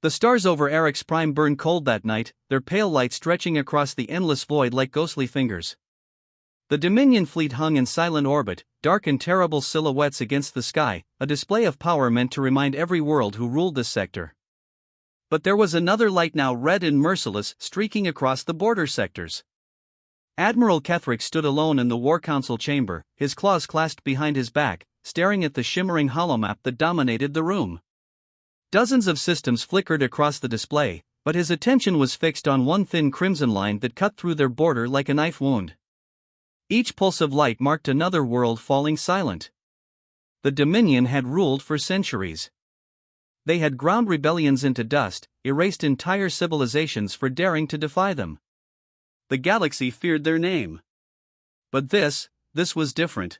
The stars over Eric's prime burned cold that night, their pale light stretching across the endless void like ghostly fingers. The Dominion fleet hung in silent orbit, dark and terrible silhouettes against the sky, a display of power meant to remind every world who ruled this sector. But there was another light, now red and merciless, streaking across the border sectors. Admiral Ketherick stood alone in the War Council chamber, his claws clasped behind his back, staring at the shimmering holomap that dominated the room. Dozens of systems flickered across the display, but his attention was fixed on one thin crimson line that cut through their border like a knife wound. Each pulse of light marked another world falling silent. The Dominion had ruled for centuries. They had ground rebellions into dust, erased entire civilizations for daring to defy them. The galaxy feared their name. But this was different.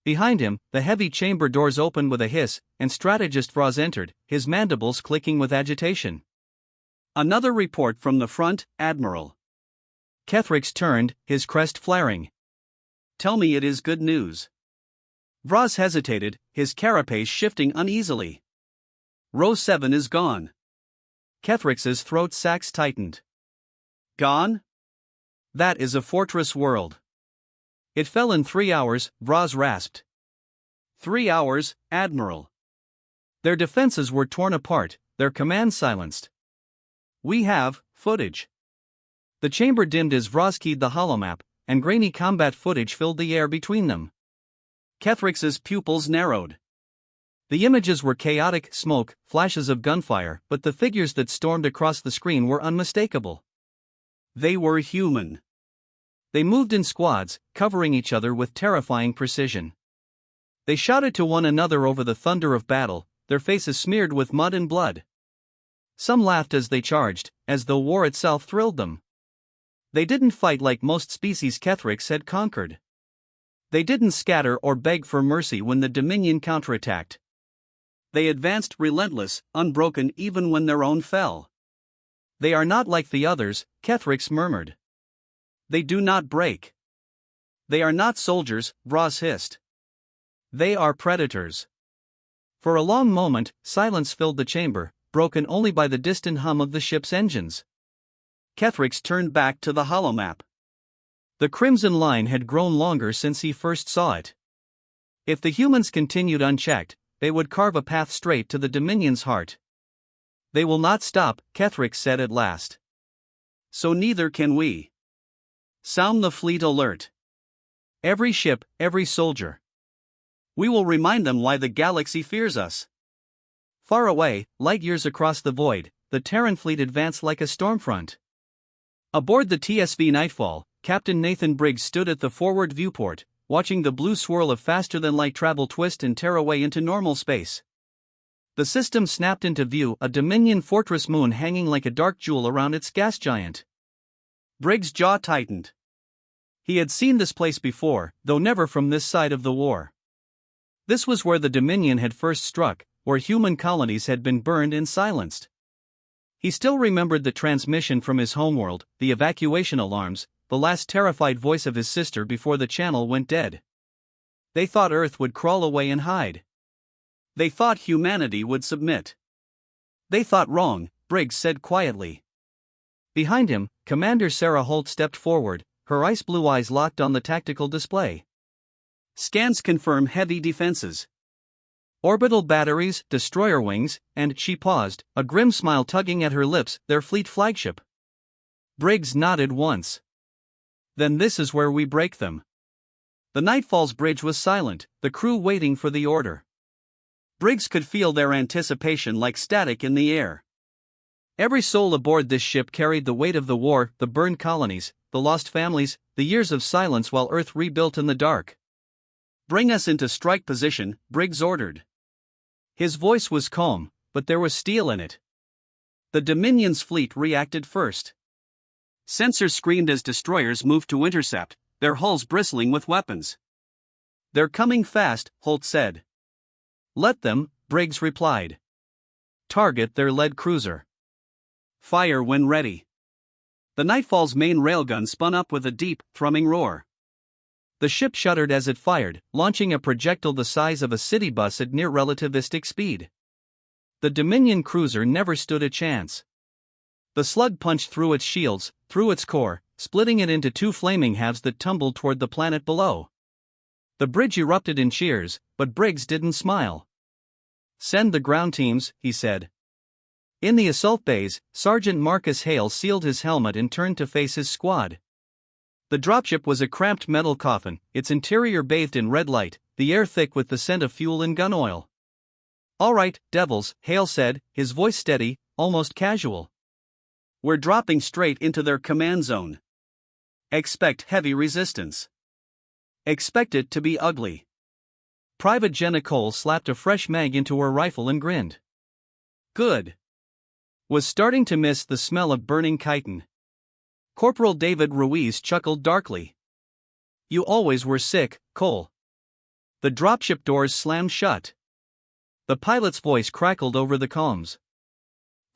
Behind him, the heavy chamber doors opened with a hiss, and strategist Vraz entered, his mandibles clicking with agitation. "Another report from the front, Admiral." Ketherick turned, his crest flaring. "Tell me it is good news." Vraz hesitated, his carapace shifting uneasily. "Row 7 is gone." Ketherick's throat sacs tightened. "Gone?" "That is a fortress world." "It fell in 3 hours," Vraz rasped. 3 hours, Admiral." "Their defenses were torn apart, their commands silenced." "We have footage." The chamber dimmed as Vraz keyed the holomap, and grainy combat footage filled the air between them. Ketherick's pupils narrowed. The images were chaotic, smoke, flashes of gunfire, but the figures that stormed across the screen were unmistakable. They were human. They moved in squads, covering each other with terrifying precision. They shouted to one another over the thunder of battle, their faces smeared with mud and blood. Some laughed as they charged, as though war itself thrilled them. They didn't fight like most species Ketherick had conquered. They didn't scatter or beg for mercy when the Dominion counterattacked. They advanced relentless, unbroken even when their own fell. "They are not like the others," Ketherick murmured. "They do not break." "They are not soldiers," Vraz hissed. "They are predators." For a long moment, silence filled the chamber, broken only by the distant hum of the ship's engines. Ketherick turned back to the holomap. The crimson line had grown longer since he first saw it. If the humans continued unchecked, they would carve a path straight to the Dominion's heart. "They will not stop," Ketherick said at last. "So neither can we. Sound the fleet alert. Every ship, every soldier. We will remind them why the galaxy fears us." Far away, light years across the void, the Terran fleet advanced like a stormfront. Aboard the TSV Nightfall, Captain Nathan Briggs stood at the forward viewport, watching the blue swirl of faster-than-light travel twist and tear away into normal space. The system snapped into view, a Dominion fortress moon hanging like a dark jewel around its gas giant. Briggs' jaw tightened. He had seen this place before, though never from this side of the war. This was where the Dominion had first struck, where human colonies had been burned and silenced. He still remembered the transmission from his homeworld, the evacuation alarms, the last terrified voice of his sister before the channel went dead. They thought Earth would crawl away and hide. They thought humanity would submit. "They thought wrong," Briggs said quietly. Behind him, Commander Sarah Holt stepped forward, her ice-blue eyes locked on the tactical display. "Scans confirm heavy defenses. Orbital batteries, destroyer wings," and she paused, a grim smile tugging at her lips, "their fleet flagship." Briggs nodded once. "Then this is where we break them." The Nightfall's bridge was silent, the crew waiting for the order. Briggs could feel their anticipation like static in the air. Every soul aboard this ship carried the weight of the war, the burned colonies, the lost families, the years of silence while Earth rebuilt in the dark. "Bring us into strike position," Briggs ordered. His voice was calm, but there was steel in it. The Dominion's fleet reacted first. Sensors screamed as destroyers moved to intercept, their hulls bristling with weapons. "They're coming fast," Holt said. "Let them," Briggs replied. "Target their lead cruiser. Fire when ready." The Nightfall's main railgun spun up with a deep, thrumming roar. The ship shuddered as it fired, launching a projectile the size of a city bus at near relativistic speed. The Dominion cruiser never stood a chance. The slug punched through its shields, through its core, splitting it into two flaming halves that tumbled toward the planet below. The bridge erupted in cheers, but Briggs didn't smile. "Send the ground teams," he said. In the assault bays, Sergeant Marcus Hale sealed his helmet and turned to face his squad. The dropship was a cramped metal coffin, its interior bathed in red light, the air thick with the scent of fuel and gun oil. "All right, devils," Hale said, his voice steady, almost casual. "We're dropping straight into their command zone. Expect heavy resistance. Expect it to be ugly." Private Jenna Cole slapped a fresh mag into her rifle and grinned. "Good." Was starting to miss the smell of burning chitin. Corporal David Ruiz chuckled darkly. "You always were sick, Cole." The dropship doors slammed shut. The pilot's voice crackled over the comms.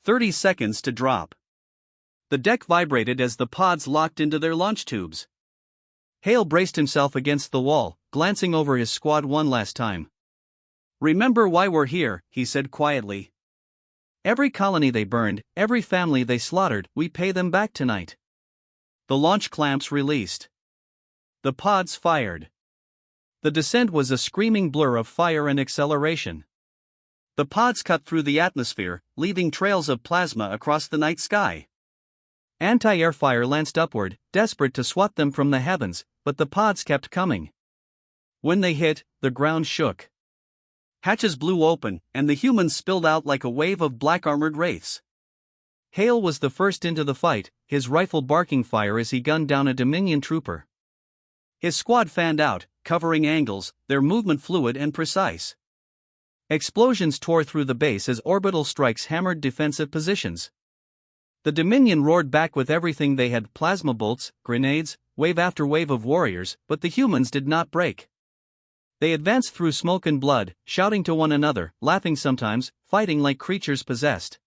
30 seconds to drop." The deck vibrated as the pods locked into their launch tubes. Hale braced himself against the wall, glancing over his squad one last time. "Remember why we're here," he said quietly. "Every colony they burned, every family they slaughtered, we pay them back tonight." The launch clamps released. The pods fired. The descent was a screaming blur of fire and acceleration. The pods cut through the atmosphere, leaving trails of plasma across the night sky. Anti-air fire lanced upward, desperate to swat them from the heavens, but the pods kept coming. When they hit, the ground shook. Hatches blew open, and the humans spilled out like a wave of black-armored wraiths. Hale was the first into the fight, his rifle barking fire as he gunned down a Dominion trooper. His squad fanned out, covering angles, their movement fluid and precise. Explosions tore through the base as orbital strikes hammered defensive positions. The Dominion roared back with everything they had: plasma bolts, grenades, wave after wave of warriors, but the humans did not break. They advanced through smoke and blood, shouting to one another, laughing sometimes, fighting like creatures possessed.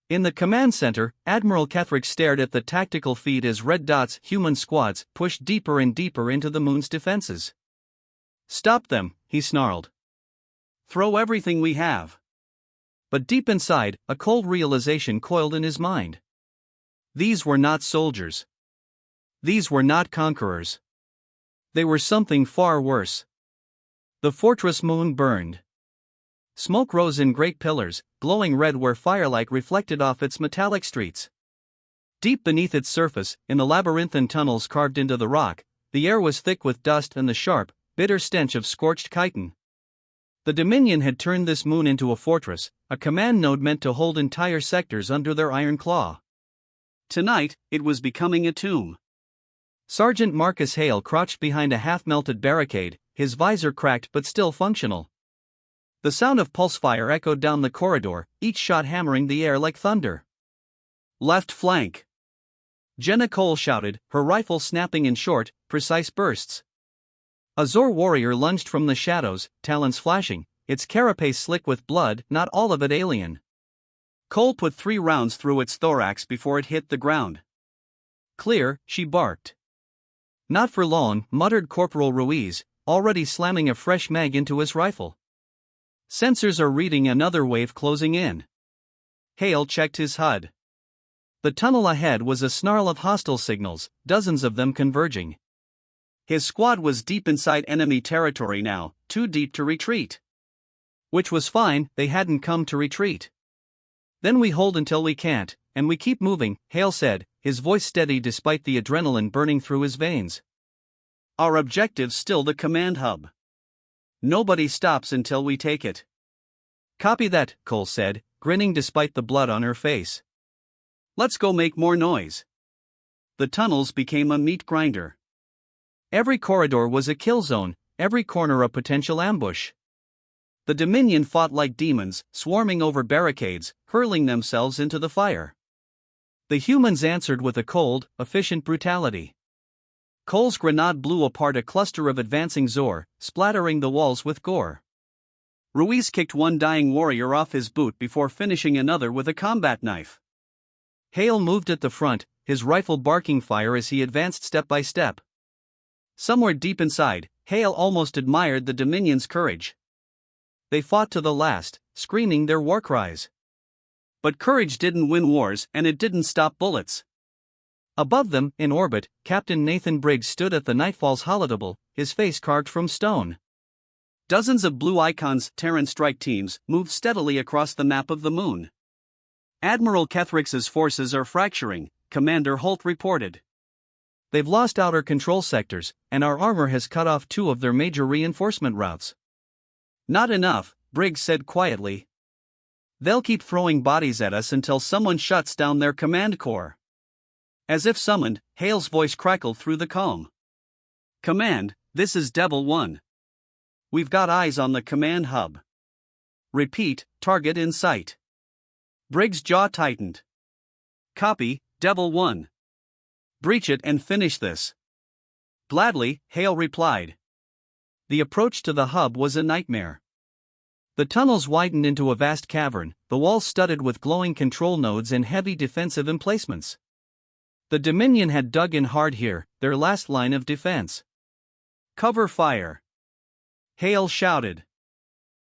In the command center, Admiral Ketherick stared at the tactical feed as red dots, human squads, pushed deeper and deeper into the moon's defenses. "Stop them," he snarled. "Throw everything we have." But deep inside, a cold realization coiled in his mind. These were not soldiers. These were not conquerors. They were something far worse. The fortress moon burned. Smoke rose in great pillars, glowing red where firelight reflected off its metallic streets. Deep beneath its surface, in the labyrinthine tunnels carved into the rock, the air was thick with dust and the sharp, bitter stench of scorched chitin. The Dominion had turned this moon into a fortress, a command node meant to hold entire sectors under their iron claw. Tonight, it was becoming a tomb. Sergeant Marcus Hale crouched behind a half-melted barricade, his visor cracked but still functional. The sound of pulse fire echoed down the corridor, each shot hammering the air like thunder. "Left flank!" Jenna Cole shouted, her rifle snapping in short, precise bursts. A Zor warrior lunged from the shadows, talons flashing, its carapace slick with blood, not all of it alien. Cole put 3 rounds through its thorax before it hit the ground. "Clear," she barked. "Not for long," muttered Corporal Ruiz, already slamming a fresh mag into his rifle. "Sensors are reading another wave closing in." Hale checked his HUD. The tunnel ahead was a snarl of hostile signals, dozens of them converging. His squad was deep inside enemy territory now, too deep to retreat. Which was fine, they hadn't come to retreat. "Then we hold until we can't, and we keep moving," Hale said, his voice steady despite the adrenaline burning through his veins. "Our objective's still the command hub. Nobody stops until we take it." "Copy that," Cole said, grinning despite the blood on her face. "Let's go make more noise." The tunnels became a meat grinder. Every corridor was a kill zone, every corner a potential ambush. The Dominion fought like demons, swarming over barricades, hurling themselves into the fire. The humans answered with a cold, efficient brutality. Cole's grenade blew apart a cluster of advancing Zor, splattering the walls with gore. Ruiz kicked one dying warrior off his boot before finishing another with a combat knife. Hale moved at the front, his rifle barking fire as he advanced step by step. Somewhere deep inside, Hale almost admired the Dominion's courage. They fought to the last, screaming their war cries. But courage didn't win wars, and it didn't stop bullets. Above them, in orbit, Captain Nathan Briggs stood at the Nightfall's holodouble, his face carved from stone. Dozens of Blue Icon's Terran strike teams moved steadily across the map of the moon. Admiral Kethrix's forces are fracturing, Commander Holt reported. They've lost outer control sectors, and our armor has cut off 2 of their major reinforcement routes. Not enough, Briggs said quietly. They'll keep throwing bodies at us until someone shuts down their command core. As if summoned, Hale's voice crackled through the calm. Command, this is Devil 1. We've got eyes on the command hub. Repeat, target in sight. Briggs' jaw tightened. Copy, Devil 1. Breach it and finish this. Gladly, Hale replied. The approach to the hub was a nightmare. The tunnels widened into a vast cavern, the walls studded with glowing control nodes and heavy defensive emplacements. The Dominion had dug in hard here, their last line of defense. Cover fire! Hale shouted.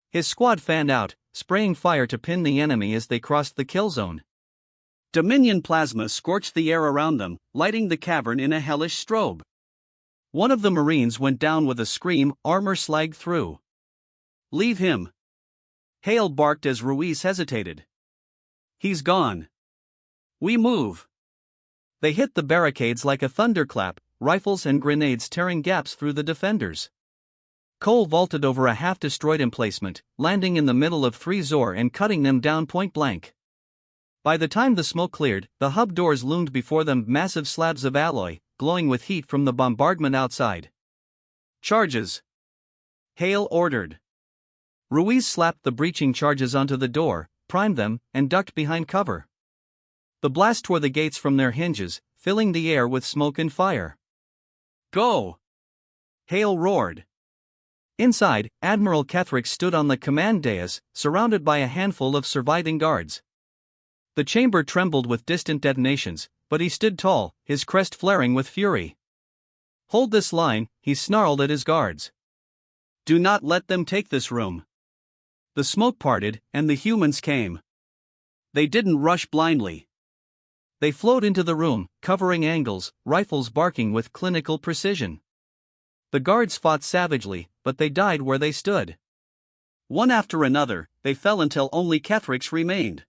His squad fanned out, spraying fire to pin the enemy as they crossed the kill zone. Dominion plasma scorched the air around them, lighting the cavern in a hellish strobe. One of the Marines went down with a scream, armor slagged through. Leave him! Hale barked as Ruiz hesitated. He's gone. We move. They hit the barricades like a thunderclap, rifles and grenades tearing gaps through the defenders. Cole vaulted over a half-destroyed emplacement, landing in the middle of 3 Zor and cutting them down point blank. By the time the smoke cleared, the hub doors loomed before them, massive slabs of alloy, glowing with heat from the bombardment outside. Charges! Hale ordered. Ruiz slapped the breaching charges onto the door, primed them, and ducked behind cover. The blast tore the gates from their hinges, filling the air with smoke and fire. Go! Hale roared. Inside, Admiral Kethrix stood on the command dais, surrounded by a handful of surviving guards. The chamber trembled with distant detonations, but he stood tall, his crest flaring with fury. Hold this line, he snarled at his guards. Do not let them take this room. The smoke parted, and the humans came. They didn't rush blindly. They flowed into the room, covering angles, rifles barking with clinical precision. The guards fought savagely, but they died where they stood. One after another, they fell until only Kethrix remained.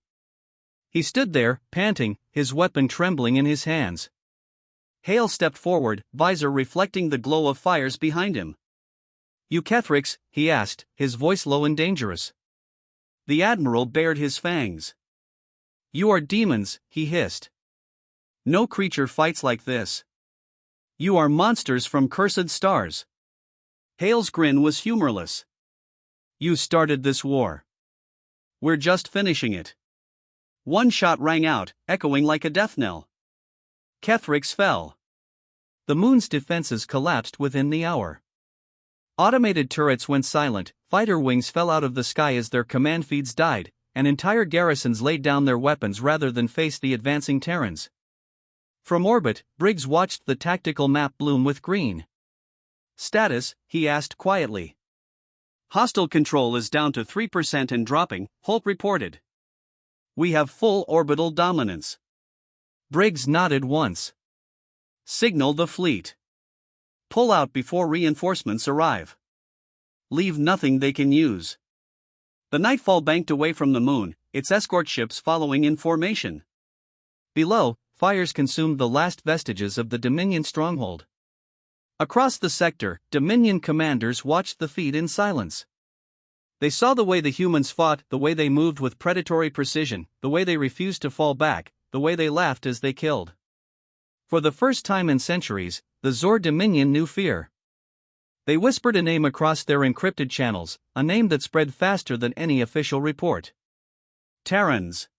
He stood there, panting, his weapon trembling in his hands. Hale stepped forward, visor reflecting the glow of fires behind him. You Kethrix? He asked, his voice low and dangerous. The Admiral bared his fangs. You are demons, he hissed. No creature fights like this. You are monsters from cursed stars. Hale's grin was humorless. You started this war. We're just finishing it. One shot rang out, echoing like a death knell. Kethrix fell. The moon's defenses collapsed within the hour. Automated turrets went silent, fighter wings fell out of the sky as their command feeds died, and entire garrisons laid down their weapons rather than face the advancing Terrans. From orbit, Briggs watched the tactical map bloom with green. Status, he asked quietly. Hostile control is down to 3% and dropping, Holt reported. We have full orbital dominance. Briggs nodded once. Signal the fleet. Pull out before reinforcements arrive. Leave nothing they can use. The Nightfall banked away from the moon, its escort ships following in formation. Below, fires consumed the last vestiges of the Dominion stronghold. Across the sector, Dominion commanders watched the feat in silence. They saw the way the humans fought, the way they moved with predatory precision, the way they refused to fall back, the way they laughed as they killed. For the first time in centuries, the Zor Dominion knew fear. They whispered a name across their encrypted channels, a name that spread faster than any official report. Terrans.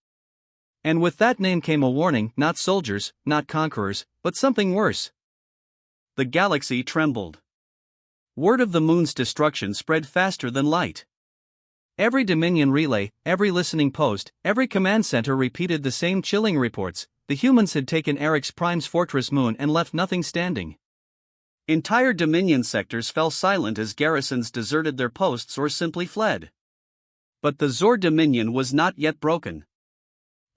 And with that name came a warning, not soldiers, not conquerors, but something worse. The galaxy trembled. Word of the moon's destruction spread faster than light. Every Dominion relay, every listening post, every command center repeated the same chilling reports. The humans had taken Eric's Prime's fortress moon and left nothing standing. Entire Dominion sectors fell silent as garrisons deserted their posts or simply fled. But the Zor Dominion was not yet broken.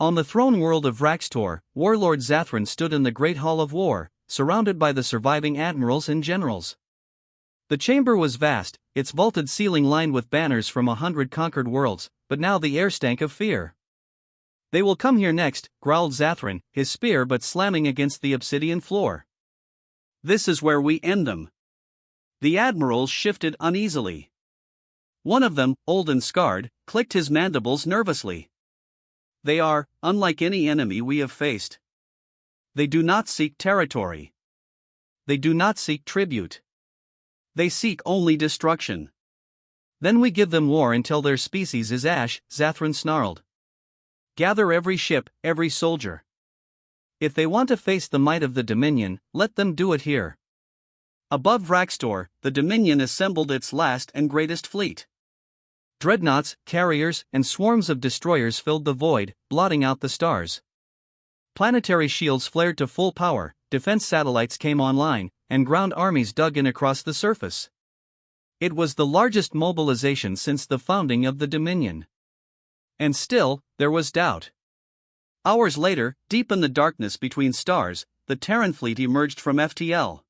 On the throne world of Raxtor, Warlord Zathran stood in the Great Hall of War, surrounded by the surviving admirals and generals. The chamber was vast, its vaulted ceiling lined with banners from 100 conquered worlds, but now the air stank of fear. "They will come here next," growled Zathran, his spear but slamming against the obsidian floor. "This is where we end them." The admirals shifted uneasily. One of them, old and scarred, clicked his mandibles nervously. "They are unlike any enemy we have faced. They do not seek territory. They do not seek tribute. They seek only destruction." "Then we give them war until their species is ash," Zathran snarled. "Gather every ship, every soldier. If they want to face the might of the Dominion, let them do it here." Above Raxtor, the Dominion assembled its last and greatest fleet. Dreadnoughts, carriers, and swarms of destroyers filled the void, blotting out the stars. Planetary shields flared to full power, defense satellites came online, and ground armies dug in across the surface. It was the largest mobilization since the founding of the Dominion. And still, there was doubt. Hours later, deep in the darkness between stars, the Terran fleet emerged from FTL.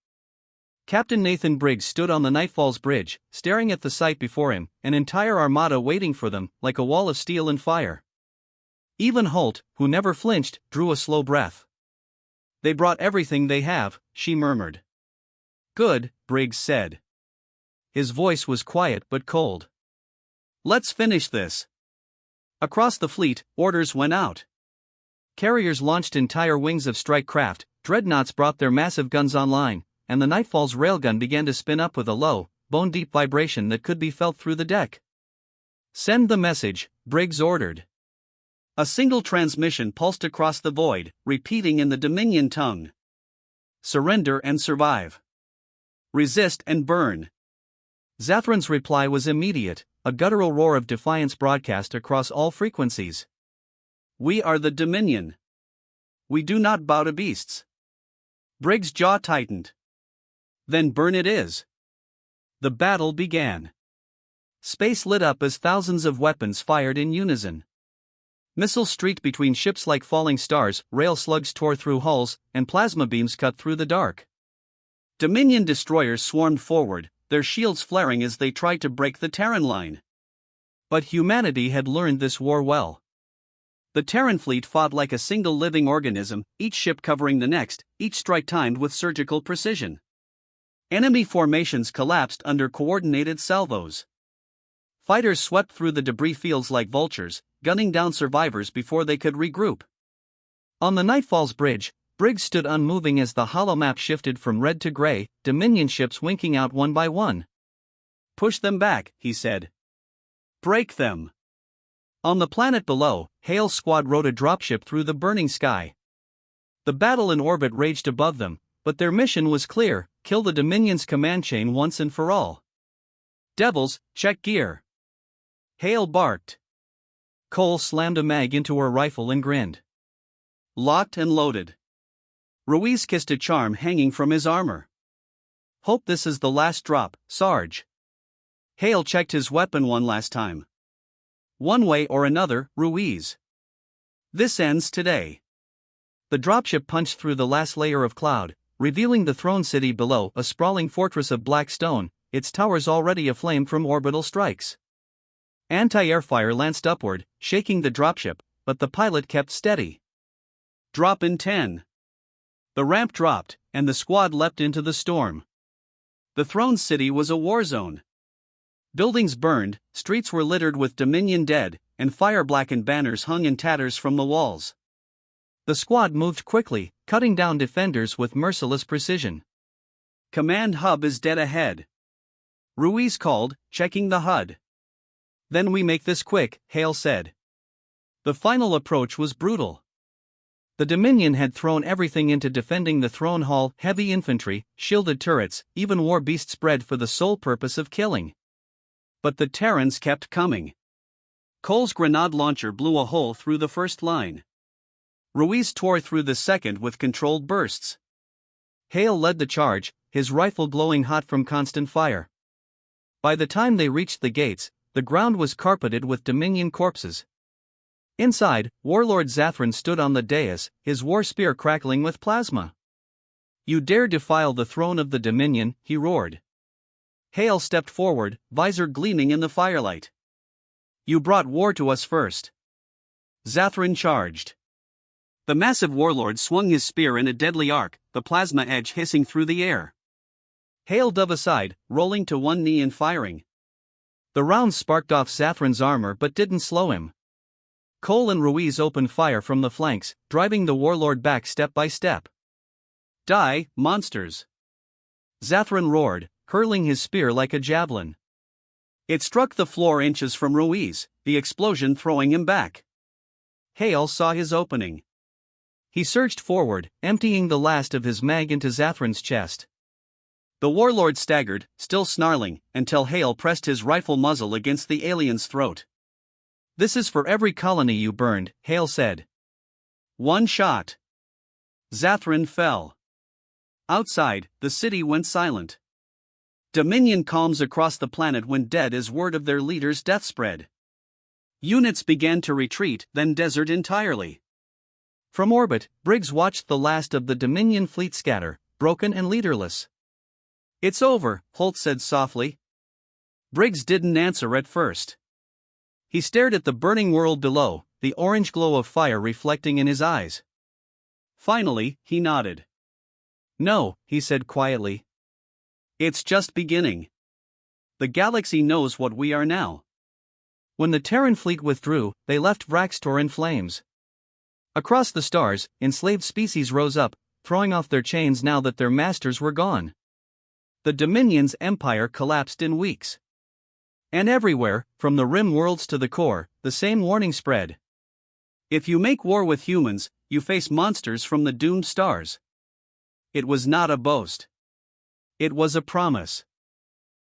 Captain Nathan Briggs stood on the Nightfall's bridge, staring at the sight before him, an entire armada waiting for them, like a wall of steel and fire. Even Holt, who never flinched, drew a slow breath. "They brought everything they have," she murmured. "Good," Briggs said. His voice was quiet but cold. "Let's finish this." Across the fleet, orders went out. Carriers launched entire wings of strike craft, dreadnoughts brought their massive guns online, and the Nightfall's railgun began to spin up with a low, bone-deep vibration that could be felt through the deck. "Send the message," Briggs ordered. A single transmission pulsed across the void, repeating in the Dominion tongue. "Surrender and survive. Resist and burn." Zathran's reply was immediate, a guttural roar of defiance broadcast across all frequencies. "We are the Dominion. We do not bow to beasts." Briggs' jaw tightened. "Then burn it is." The battle began. Space lit up as thousands of weapons fired in unison. Missiles streaked between ships like falling stars, rail slugs tore through hulls, and plasma beams cut through the dark. Dominion destroyers swarmed forward, their shields flaring as they tried to break the Terran line. But humanity had learned this war well. The Terran fleet fought like a single living organism, each ship covering the next, each strike timed with surgical precision. Enemy formations collapsed under coordinated salvos. Fighters swept through the debris fields like vultures, gunning down survivors before they could regroup. On the Nightfall's bridge, Briggs stood unmoving as the holomap shifted from red to gray, Dominion ships winking out one by one. "Push them back," he said. "Break them." On the planet below, Hale's squad rode a dropship through the burning sky. The battle in orbit raged above them, but their mission was clear: kill the Dominion's command chain once and for all. "Devils, check gear." Hale barked. Cole slammed a mag into her rifle and grinned. Locked and loaded. Ruiz kissed a charm hanging from his armor. "Hope this is the last drop, Sarge." Hale checked his weapon one last time. "One way or another, Ruiz. This ends today." The dropship punched through the last layer of cloud, revealing the throne city below, a sprawling fortress of black stone, its towers already aflame from orbital strikes. Anti-air fire lanced upward, shaking the dropship, but the pilot kept steady. "Drop in 10. The ramp dropped, and the squad leapt into the storm. The throne city was a war zone. Buildings burned, streets were littered with Dominion dead, and fire-blackened banners hung in tatters from the walls. The squad moved quickly, cutting down defenders with merciless precision. "Command hub is dead ahead," Ruiz called, checking the HUD. "Then we make this quick," Hale said. The final approach was brutal. The Dominion had thrown everything into defending the throne hall: heavy infantry, shielded turrets, even war beasts bred for the sole purpose of killing. But the Terrans kept coming. Cole's grenade launcher blew a hole through the first line. Ruiz tore through the second with controlled bursts. Hale led the charge, his rifle glowing hot from constant fire. By the time they reached the gates, the ground was carpeted with Dominion corpses. Inside, Warlord Zathran stood on the dais, his war spear crackling with plasma. "You dare defile the throne of the Dominion," he roared. Hale stepped forward, visor gleaming in the firelight. "You brought war to us first." Zathran charged. The massive warlord swung his spear in a deadly arc, the plasma edge hissing through the air. Hale dove aside, rolling to one knee and firing. The rounds sparked off Zathran's armor but didn't slow him. Cole and Ruiz opened fire from the flanks, driving the warlord back step by step. "Die, monsters!" Zathran roared, hurling his spear like a javelin. It struck the floor inches from Ruiz, the explosion throwing him back. Hale saw his opening. He surged forward, emptying the last of his mag into Zathran's chest. The warlord staggered, still snarling, until Hale pressed his rifle muzzle against the alien's throat. "This is for every colony you burned," Hale said. One shot. Zathran fell. Outside, the city went silent. Dominion calms across the planet went dead as word of their leader's death spread. Units began to retreat, then desert entirely. From orbit, Briggs watched the last of the Dominion fleet scatter, broken and leaderless. "It's over," Holt said softly. Briggs didn't answer at first. He stared at the burning world below, the orange glow of fire reflecting in his eyes. Finally, he nodded. "No," he said quietly. "It's just beginning. The galaxy knows what we are now." When the Terran fleet withdrew, they left Vraxtor in flames. Across the stars, enslaved species rose up, throwing off their chains now that their masters were gone. The Dominion's empire collapsed in weeks. And everywhere, from the rim worlds to the core, the same warning spread. If you make war with humans, you face monsters from the doomed stars. It was not a boast. It was a promise.